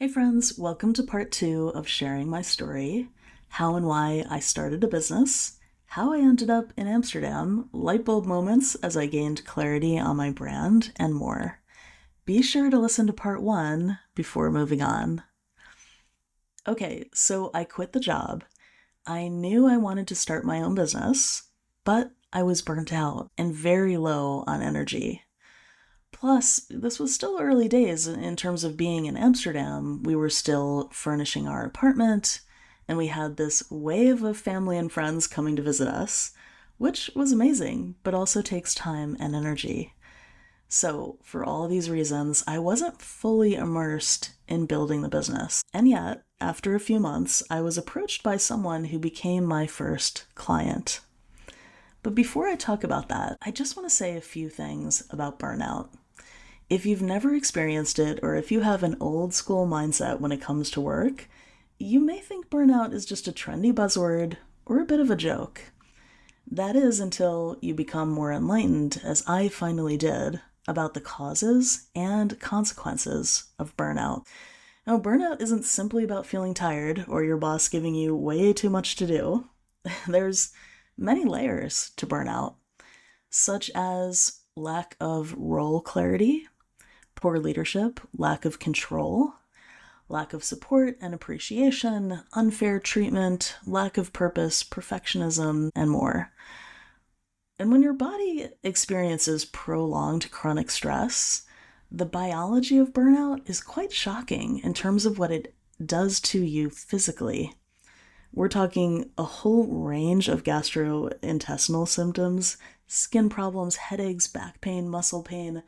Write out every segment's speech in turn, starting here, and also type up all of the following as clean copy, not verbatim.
Hey friends, welcome to part 2 of sharing my story, how and why I started a business, how I ended up in Amsterdam, light bulb moments as I gained clarity on my brand, and more. Be sure to listen to part 1 before moving on. Okay, so I quit the job. I knew I wanted to start my own business, but I was burnt out and very low on energy. Plus, this was still early days in terms of being in Amsterdam. We were still furnishing our apartment, and we had this wave of family and friends coming to visit us, which was amazing, but also takes time and energy. So, for all these reasons, I wasn't fully immersed in building the business. And yet, after a few months, I was approached by someone who became my first client. But before I talk about that, I just want to say a few things about burnout. If you've never experienced it, or if you have an old school mindset when it comes to work, you may think burnout is just a trendy buzzword or a bit of a joke. That is until you become more enlightened, as I finally did, about the causes and consequences of burnout. Now, burnout isn't simply about feeling tired or your boss giving you way too much to do. There's many layers to burnout, such as lack of role clarity, poor leadership, lack of control, lack of support and appreciation, unfair treatment, lack of purpose, perfectionism, and more. And when your body experiences prolonged chronic stress, the biology of burnout is quite shocking in terms of what it does to you physically. We're talking a whole range of gastrointestinal symptoms, skin problems, headaches, back pain, muscle pain,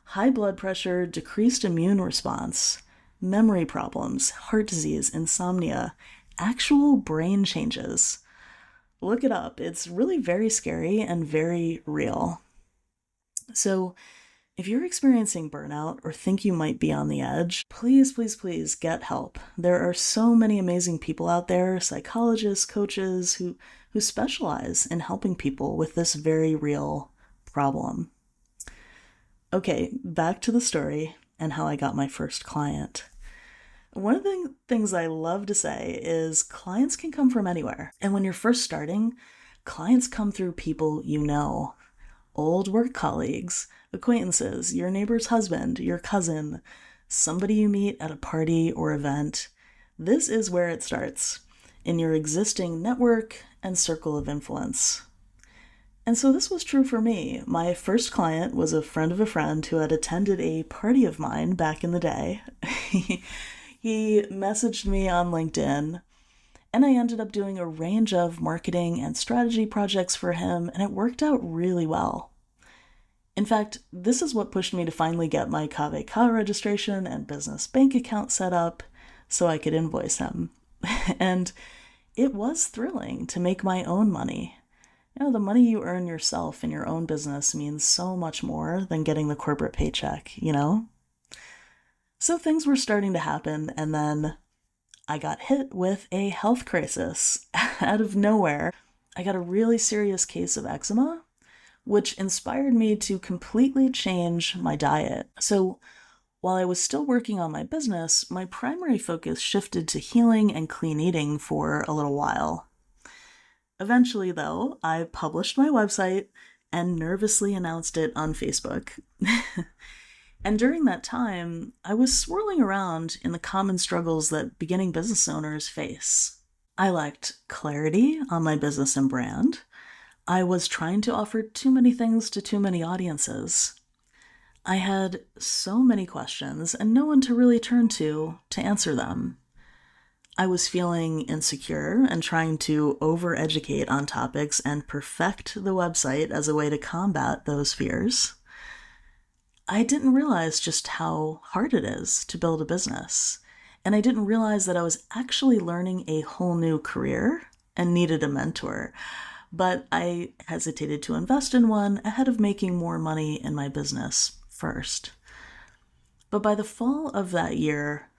high blood pressure, decreased immune response, memory problems, heart disease, insomnia, actual brain changes. Look it up. It's really very scary and very real. So, if you're experiencing burnout or think you might be on the edge, please, please, please get help. There are so many amazing people out there, psychologists, coaches, who specialize in helping people with this very real problem. Okay, back to the story and how I got my first client. One of the things I love to say is clients can come from anywhere. And when you're first starting, clients come through people you know. Old work colleagues, acquaintances, your neighbor's husband, your cousin, somebody you meet at a party or event. This is where it starts, in your existing network and circle of influence. And so this was true for me. My first client was a friend of a friend who had attended a party of mine back in the day. He messaged me on LinkedIn, and I ended up doing a range of marketing and strategy projects for him, and it worked out really well. In fact, this is what pushed me to finally get my KVK registration and business bank account set up so I could invoice him. And it was thrilling to make my own money. You know, the money you earn yourself in your own business means so much more than getting the corporate paycheck, you know? So things were starting to happen, and then I got hit with a health crisis out of nowhere. I got a really serious case of eczema, which inspired me to completely change my diet. So while I was still working on my business, my primary focus shifted to healing and clean eating for a little while. Eventually, though, I published my website and nervously announced it on Facebook. And during that time, I was swirling around in the common struggles that beginning business owners face. I lacked clarity on my business and brand. I was trying to offer too many things to too many audiences. I had so many questions and no one to really turn to answer them. I was feeling insecure and trying to over-educate on topics and perfect the website as a way to combat those fears. I didn't realize just how hard it is to build a business, and I didn't realize that I was actually learning a whole new career and needed a mentor, but I hesitated to invest in one ahead of making more money in my business first. But by the fall of that year,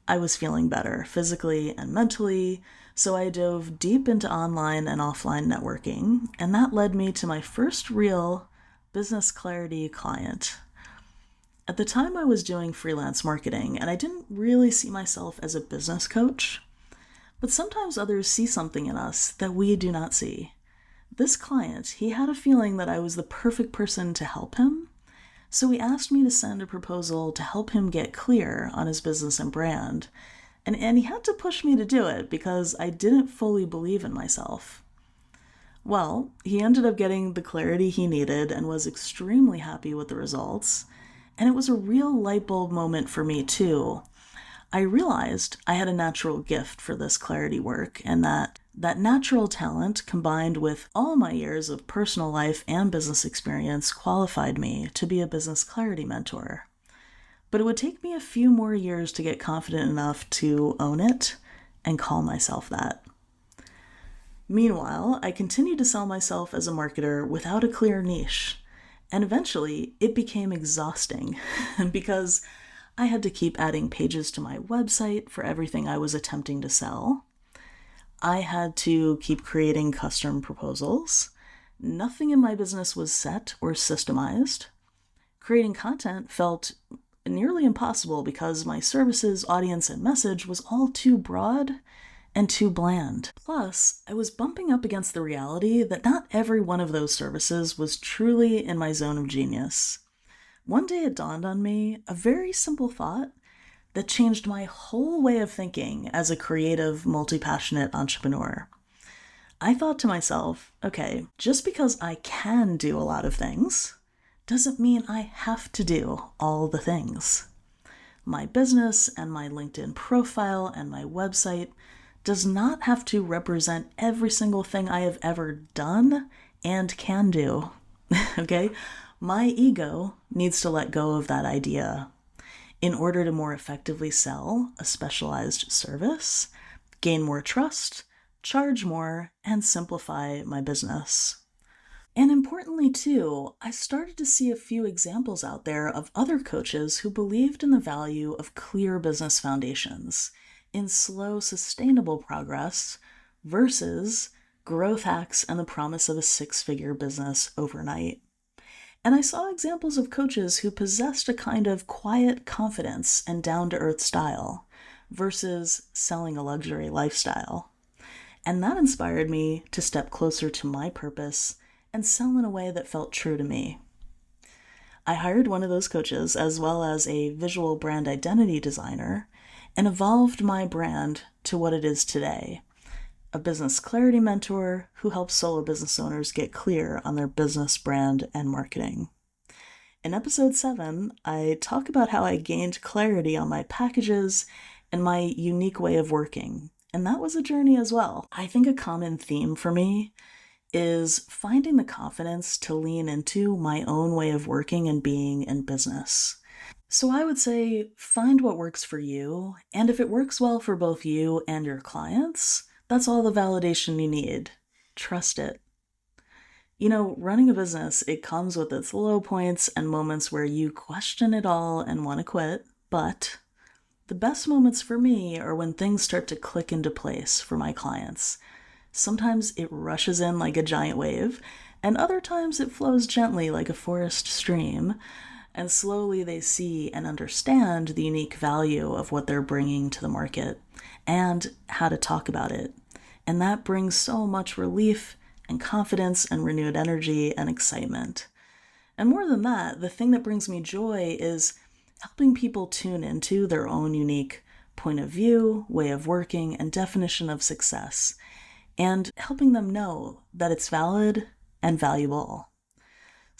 I was feeling better physically and mentally, so I dove deep into online and offline networking, and that led me to my first real business clarity client. At the time, I was doing freelance marketing, and I didn't really see myself as a business coach. But sometimes others see something in us that we do not see. This client, he had a feeling that I was the perfect person to help him, so he asked me to send a proposal to help him get clear on his business and brand. And he had to push me to do it because I didn't fully believe in myself. Well, he ended up getting the clarity he needed and was extremely happy with the results. And it was a real light bulb moment for me, too. I realized I had a natural gift for this clarity work, and that natural talent combined with all my years of personal life and business experience qualified me to be a business clarity mentor. But it would take me a few more years to get confident enough to own it and call myself that. Meanwhile, I continued to sell myself as a marketer without a clear niche, and eventually it became exhausting because I had to keep adding pages to my website for everything I was attempting to sell. I had to keep creating custom proposals. Nothing in my business was set or systemized. Creating content felt nearly impossible because my services, audience, and message was all too broad and too bland. Plus, I was bumping up against the reality that not every one of those services was truly in my zone of genius. One day it dawned on me a very simple thought that changed my whole way of thinking as a creative, multi-passionate entrepreneur. I thought to myself, okay, just because I can do a lot of things doesn't mean I have to do all the things. My business and my LinkedIn profile and my website does not have to represent every single thing I have ever done and can do. Okay? My ego needs to let go of that idea in order to more effectively sell a specialized service, gain more trust, charge more, and simplify my business. And importantly, too, I started to see a few examples out there of other coaches who believed in the value of clear business foundations, in slow, sustainable progress versus growth hacks and the promise of a six-figure business overnight. And I saw examples of coaches who possessed a kind of quiet confidence and down-to-earth style versus selling a luxury lifestyle. And that inspired me to step closer to my purpose and sell in a way that felt true to me. I hired one of those coaches as well as a visual brand identity designer and evolved my brand to what it is today. A business clarity mentor who helps solo business owners get clear on their business, brand, and marketing. In episode 7, I talk about how I gained clarity on my packages and my unique way of working, and that was a journey as well. I think a common theme for me is finding the confidence to lean into my own way of working and being in business. So I would say find what works for you, and if it works well for both you and your clients, that's all the validation you need. Trust it. You know, running a business, it comes with its low points and moments where you question it all and want to quit, but the best moments for me are when things start to click into place for my clients. Sometimes it rushes in like a giant wave, and other times it flows gently like a forest stream, and slowly they see and understand the unique value of what they're bringing to the market and how to talk about it. And that brings so much relief and confidence and renewed energy and excitement. And more than that, the thing that brings me joy is helping people tune into their own unique point of view, way of working, and definition of success, and helping them know that it's valid and valuable.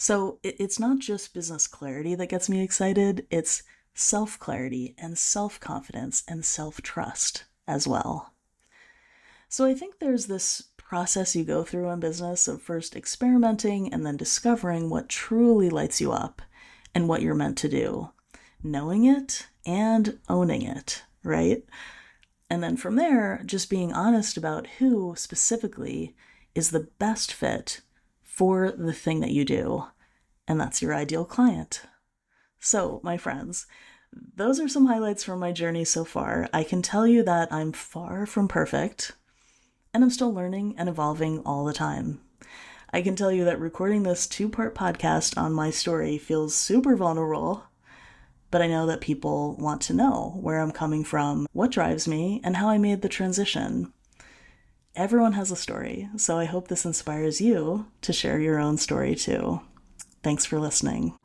So it's not just business clarity that gets me excited, it's self-clarity and self-confidence and self-trust as well. So I think there's this process you go through in business of first experimenting and then discovering what truly lights you up and what you're meant to do, knowing it and owning it, right? And then from there, just being honest about who specifically is the best fit for the thing that you do, and that's your ideal client. So, my friends, those are some highlights from my journey so far. I can tell you that I'm far from perfect, and I'm still learning and evolving all the time. I can tell you that recording this 2-part podcast on my story feels super vulnerable, but I know that people want to know where I'm coming from, what drives me, and how I made the transition. Everyone has a story, so I hope this inspires you to share your own story too. Thanks for listening.